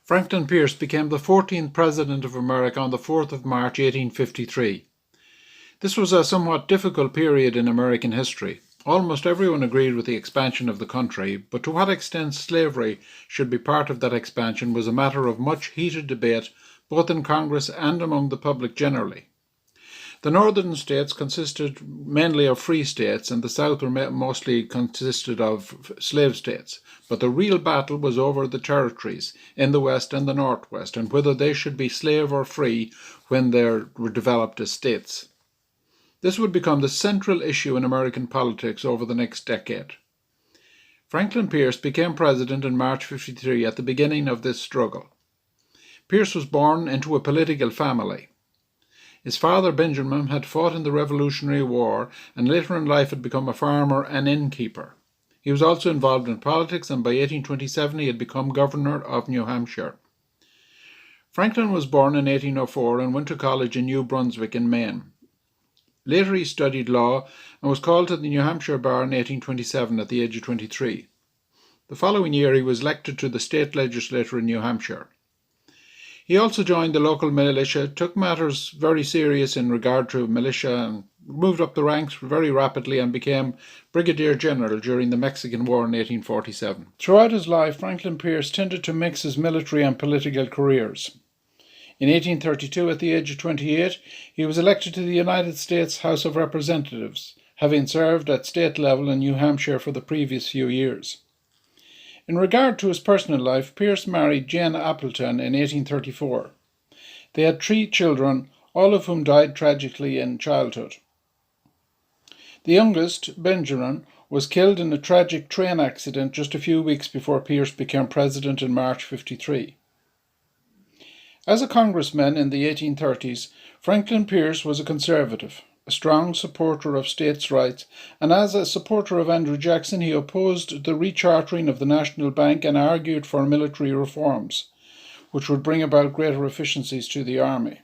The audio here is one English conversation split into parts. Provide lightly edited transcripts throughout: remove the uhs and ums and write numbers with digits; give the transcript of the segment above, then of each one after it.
Franklin Pierce became the 14th President of America on the 4th of March 1853. This was a somewhat difficult period in American history. Almost everyone agreed with the expansion of the country, but to what extent slavery should be part of that expansion was a matter of much heated debate, both in Congress and among the public generally. The northern states consisted mainly of free states, and the south were mostly consisted of slave states. But the real battle was over the territories in the west and the northwest, and whether they should be slave or free when they were developed as states. This would become the central issue in American politics over the next decade. Franklin Pierce became president in March 1953 at the beginning of this struggle. Pierce was born into a political family. His father, Benjamin, had fought in the Revolutionary War and later in life had become a farmer and innkeeper. He was also involved in politics, and by 1827 he had become governor of New Hampshire. Franklin was born in 1804 and went to college in New Brunswick in Maine. Later he studied law and was called to the New Hampshire bar in 1827 at the age of 23. The following year he was elected to the state legislature in New Hampshire. He also joined the local militia, took matters very serious in regard to militia, and moved up the ranks very rapidly and became Brigadier General during the Mexican War in 1847. Throughout his life, Franklin Pierce tended to mix his military and political careers. In 1832, at the age of 28, he was elected to the United States House of Representatives, having served at state level in New Hampshire for the previous few years. In regard to his personal life, Pierce married Jane Appleton in 1834. They had 3 children, all of whom died tragically in childhood. The youngest, Benjamin, was killed in a tragic train accident just a few weeks before Pierce became president in March 1953. As a congressman in the 1830s, Franklin Pierce was a conservative, a strong supporter of states' rights, and as a supporter of Andrew Jackson, he opposed the rechartering of the National Bank and argued for military reforms, which would bring about greater efficiencies to the army.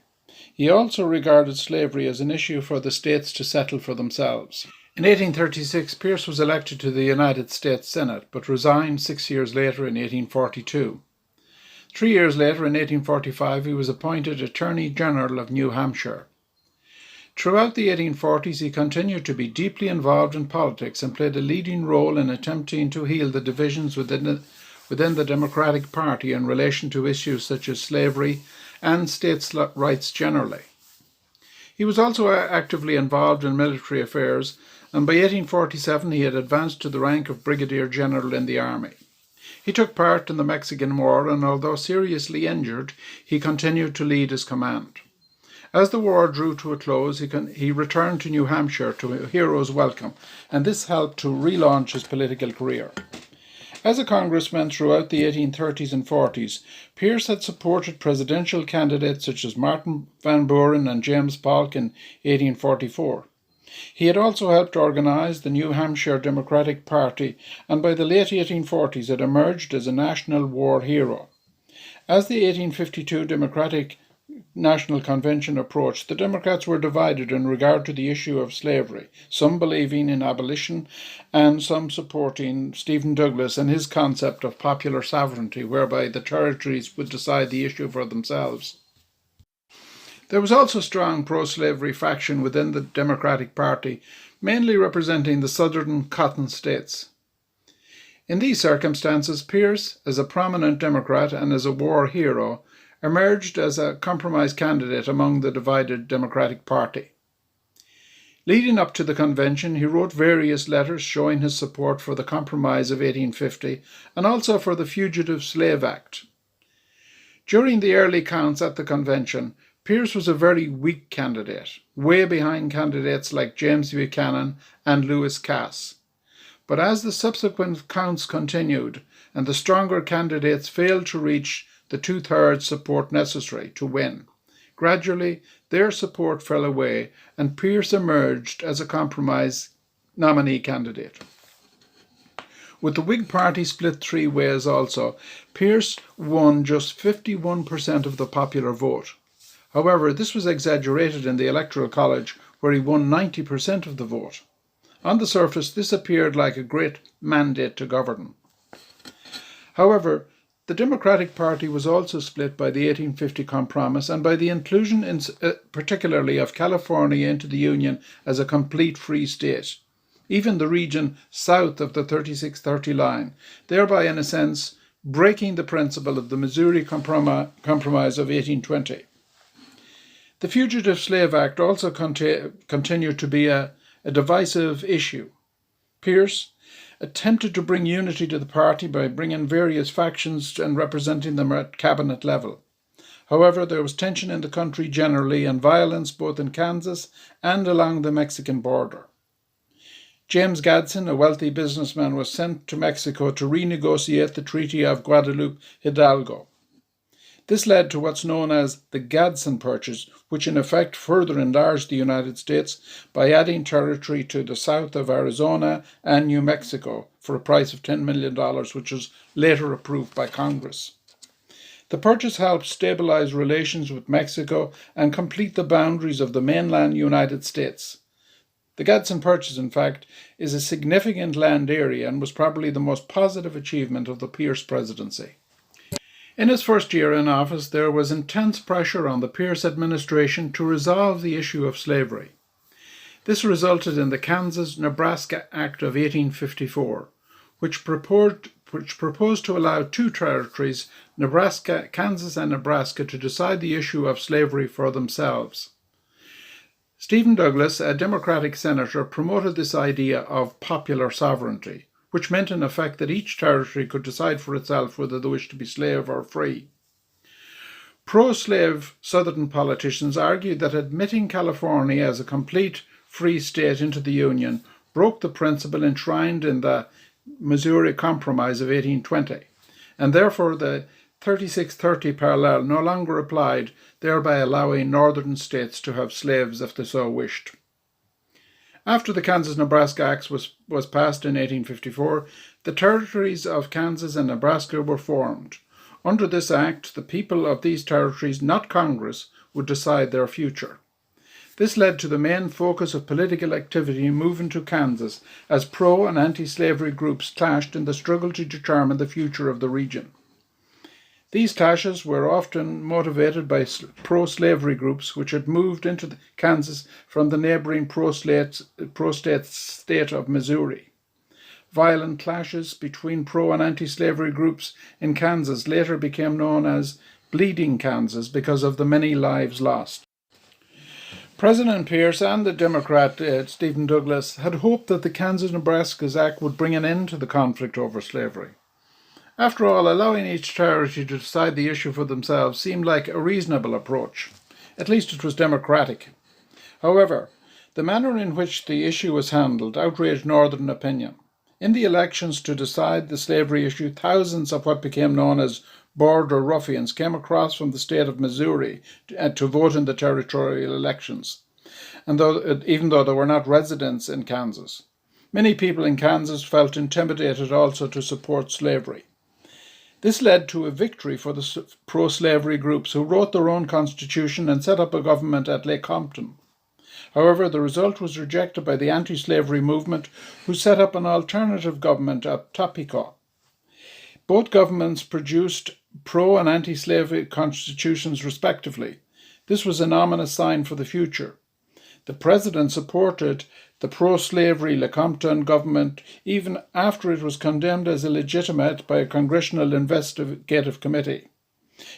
He also regarded slavery as an issue for the states to settle for themselves. In 1836, Pierce was elected to the United States Senate, but resigned 6 years later in 1842. 3 years later, in 1845, he was appointed Attorney General of New Hampshire. Throughout the 1840s, he continued to be deeply involved in politics and played a leading role in attempting to heal the divisions within the Democratic Party in relation to issues such as slavery and states' rights generally. He was also actively involved in military affairs, and by 1847 he had advanced to the rank of Brigadier General in the Army. He took part in the Mexican War, and although seriously injured, he continued to lead his command. As the war drew to a close, he returned to New Hampshire to a hero's welcome, and this helped to relaunch his political career. As a congressman throughout the 1830s and 40s, Pierce had supported presidential candidates such as Martin Van Buren and James Polk in 1844. He had also helped organise the New Hampshire Democratic Party, and by the late 1840s had emerged as a national war hero. As the 1852 Democratic National Convention approached, the Democrats were divided in regard to the issue of slavery, some believing in abolition and some supporting Stephen Douglas and his concept of popular sovereignty, whereby the territories would decide the issue for themselves. There was also a strong pro-slavery faction within the Democratic Party, mainly representing the southern cotton states. In these circumstances, Pierce, as a prominent Democrat and as a war hero, emerged as a compromise candidate among the divided Democratic Party. Leading up to the convention, he wrote various letters showing his support for the Compromise of 1850 and also for the Fugitive Slave Act. During the early counts at the convention, Pierce was a very weak candidate, way behind candidates like James Buchanan and Lewis Cass. But as the subsequent counts continued and the stronger candidates failed to reach the 2/3 support necessary to win, gradually their support fell away and Pierce emerged as a compromise nominee candidate. With the Whig Party split 3 ways also, Pierce won just 51% of the popular vote. However, this was exaggerated in the Electoral College, where he won 90% of the vote. On the surface, this appeared like a great mandate to govern. However, The Democratic Party was also split by the 1850 Compromise and by the inclusion particularly of California into the Union as a complete free state, even the region south of the 3630 line, thereby in a sense breaking the principle of the Missouri Compromise of 1820. The Fugitive Slave Act also continued to be a divisive issue. Pierce attempted to bring unity to the party by bringing various factions and representing them at cabinet level. However, there was tension in the country generally and violence both in Kansas and along the Mexican border. James Gadsden, a wealthy businessman, was sent to Mexico to renegotiate the Treaty of Guadalupe Hidalgo. This led to what's known as the Gadsden Purchase, which in effect further enlarged the United States by adding territory to the south of Arizona and New Mexico for a price of $10 million, which was later approved by Congress. The purchase helped stabilize relations with Mexico and complete the boundaries of the mainland United States. The Gadsden Purchase, in fact, is a significant land area and was probably the most positive achievement of the Pierce presidency. In his first year in office, there was intense pressure on the Pierce administration to resolve the issue of slavery. This resulted in the Kansas-Nebraska Act of 1854, which proposed to allow two territories, Kansas and Nebraska, to decide the issue of slavery for themselves. Stephen Douglas, a Democratic senator, promoted this idea of popular sovereignty, which meant in effect that each territory could decide for itself whether they wished to be slave or free. Pro-slave Southern politicians argued that admitting California as a complete free state into the Union broke the principle enshrined in the Missouri Compromise of 1820, and therefore the 3630 parallel no longer applied, thereby allowing northern states to have slaves if they so wished. After the Kansas-Nebraska Act was passed in 1854, the territories of Kansas and Nebraska were formed. Under this act, the people of these territories, not Congress, would decide their future. This led to the main focus of political activity moving to Kansas as pro- and anti-slavery groups clashed in the struggle to determine the future of the region. These clashes were often motivated by pro-slavery groups which had moved into Kansas from the neighboring pro-state state of Missouri. Violent clashes between pro- and anti-slavery groups in Kansas later became known as Bleeding Kansas because of the many lives lost. President Pierce and the Democrat Stephen Douglas had hoped that the Kansas-Nebraska Act would bring an end to the conflict over slavery. After all, allowing each territory to decide the issue for themselves seemed like a reasonable approach. At least it was democratic. However, the manner in which the issue was handled outraged Northern opinion. In the elections to decide the slavery issue, thousands of what became known as border ruffians came across from the state of Missouri to vote in the territorial elections, even though they were not residents in Kansas. Many people in Kansas felt intimidated also to support slavery. This led to a victory for the pro-slavery groups who wrote their own constitution and set up a government at Lake Compton. However, the result was rejected by the anti-slavery movement, who set up an alternative government at Topeka. Both governments produced pro- and anti-slavery constitutions respectively. This was an ominous sign for the future. The president supported the pro-slavery Lecompton government even after it was condemned as illegitimate by a congressional investigative committee.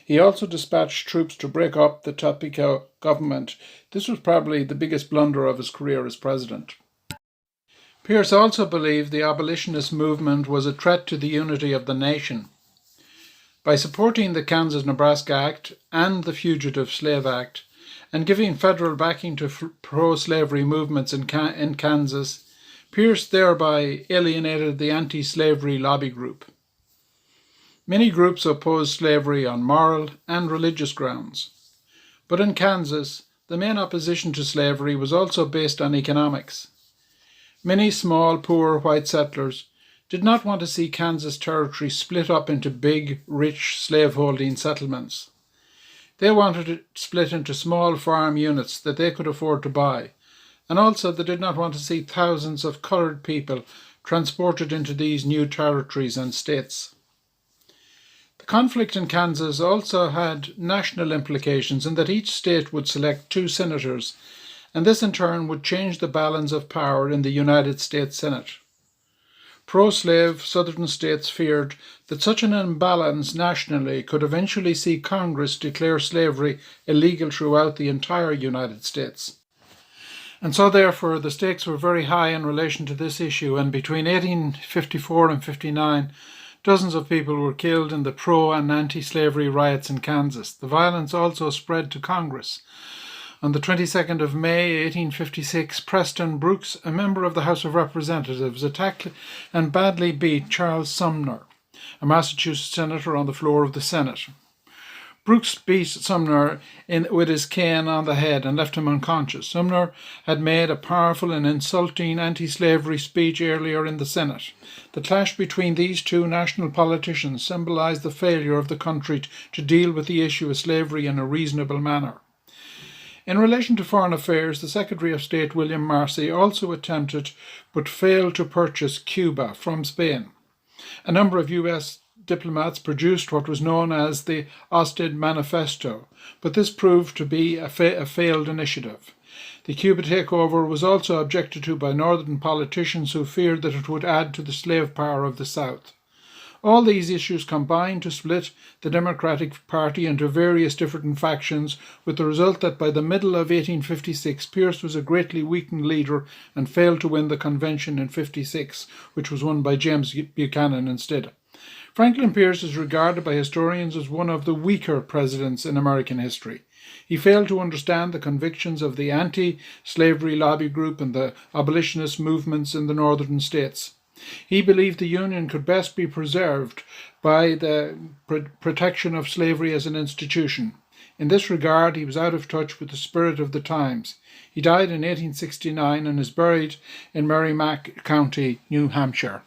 He also dispatched troops to break up the Topeka government. This was probably the biggest blunder of his career as president. Pierce also believed the abolitionist movement was a threat to the unity of the nation. By supporting the Kansas-Nebraska Act and the Fugitive Slave Act, and giving federal backing to pro-slavery movements in Kansas, Pierce thereby alienated the anti-slavery lobby group. Many groups opposed slavery on moral and religious grounds. But in Kansas, the main opposition to slavery was also based on economics. Many small, poor white settlers did not want to see Kansas territory split up into big, rich slaveholding settlements. They wanted it split into small farm units that they could afford to buy, and also they did not want to see thousands of coloured people transported into these new territories and states. The conflict in Kansas also had national implications in that each state would select 2 senators, and this in turn would change the balance of power in the United States Senate. Pro-slave southern states feared that such an imbalance nationally could eventually see Congress declare slavery illegal throughout the entire United States. And so therefore the stakes were very high in relation to this issue, and between 1854 and 59 dozens of people were killed in the pro- and anti-slavery riots in Kansas. The violence also spread to Congress. On the 22nd of May 1856, Preston Brooks, a member of the House of Representatives, attacked and badly beat Charles Sumner, a Massachusetts senator, on the floor of the Senate. Brooks beat Sumner with his cane on the head and left him unconscious. Sumner had made a powerful and insulting anti-slavery speech earlier in the Senate. The clash between these two national politicians symbolized the failure of the country to deal with the issue of slavery in a reasonable manner. In relation to foreign affairs, the Secretary of State William Marcy also attempted but failed to purchase Cuba from Spain. A number of US diplomats produced what was known as the Ostend Manifesto, but this proved to be a failed initiative. The Cuba takeover was also objected to by northern politicians who feared that it would add to the slave power of the South. All these issues combined to split the Democratic Party into various different factions, with the result that by the middle of 1856 Pierce was a greatly weakened leader and failed to win the convention in 56, which was won by James Buchanan instead. Franklin Pierce is regarded by historians as one of the weaker presidents in American history. He failed to understand the convictions of the anti-slavery lobby group and the abolitionist movements in the northern states. He believed the Union could best be preserved by the protection of slavery as an institution. In this regard, he was out of touch with the spirit of the times. He died in 1869 and is buried in Merrimack County, New Hampshire.